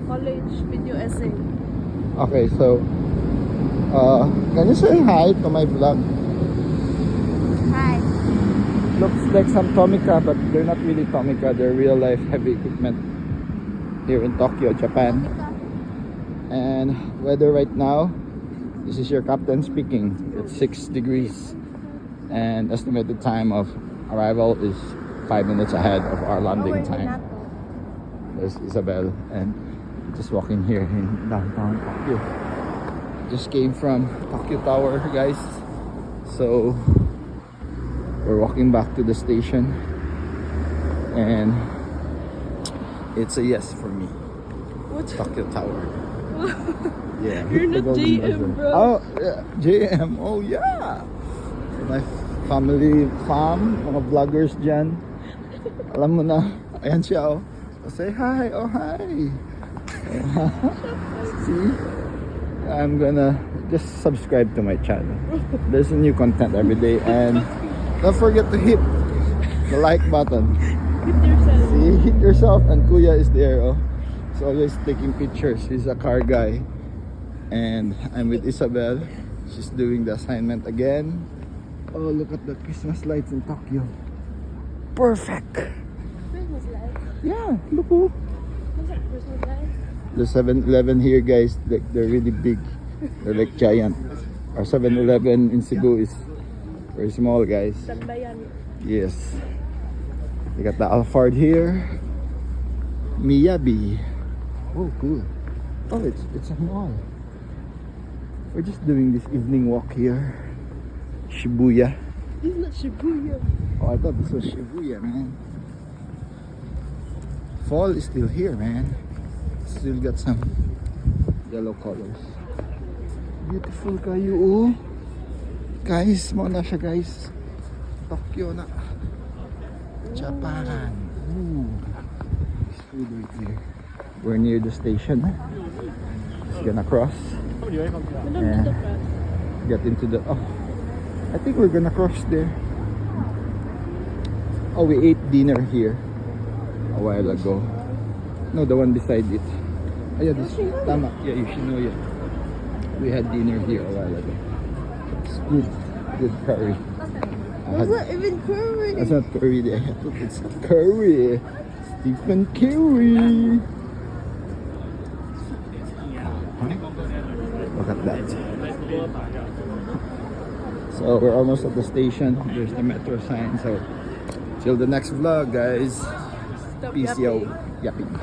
college video essay. Okay, so can you say hi to my vlog? Hi. Looks like some Tomica, but they're not really Tomica. They're real life heavy equipment here in Tokyo, Japan. And weather right now, this is your captain speaking. It's 6 degrees, and estimated time of arrival is 5 minutes ahead of our landing time. There's Isabel, and just walking here in downtown Tokyo. Just came from Tokyo Tower, guys. So we're walking back to the station, and it's a yes for me. What? Tokyo Tower. Yeah. You're not JM, bro. Oh, yeah. JM. Oh, yeah. My family fam, mga vloggers dyan. Alam mo na. Ayan siya, oh. Oh, say hi. Oh, hi. See? I'm gonna just subscribe to my channel. There's a new content every day, and don't forget to hit the like button. Hit yourself. See, hit yourself, and Kuya is there. Oh, he's always taking pictures. He's a car guy, and I'm with Isabel. She's doing the assignment again. Oh, look at the Christmas lights in Tokyo. Perfect. Christmas lights. Yeah, look. Oh. What's that Christmas lights? The 7-Eleven here, guys, they're really big. They're like giant. Our 7-Eleven in Cebu is very small, guys. Tambayan. Yes. We got the Alphard here. Miyabi. Oh, cool. Oh, it's a mall. We're just doing this evening walk here. Shibuya. This is not Shibuya. Oh, I thought this was Shibuya, man. Fall is still here, man. Still got some yellow colors. Beautiful kayo, oh. Guys, mo na siya, guys. Tokyo na. Japan. Ooh. It's food right here. We're near the station. Just gonna cross. We don't do Yeah. the press. Get into the... Oh, I think we're gonna cross there. Oh, we ate dinner here a while ago. No, the one beside it. Oh, yeah, this, tama. Yeah, Yoshinoya. We had dinner here a while ago. It's good. Good curry. What's that even curry? That's not curry there. It's curry. Stephen Curry. Look at that. So we're almost at the station. There's the metro sign. So till the next vlog, guys. Stop Peace yapping. out. Yapping.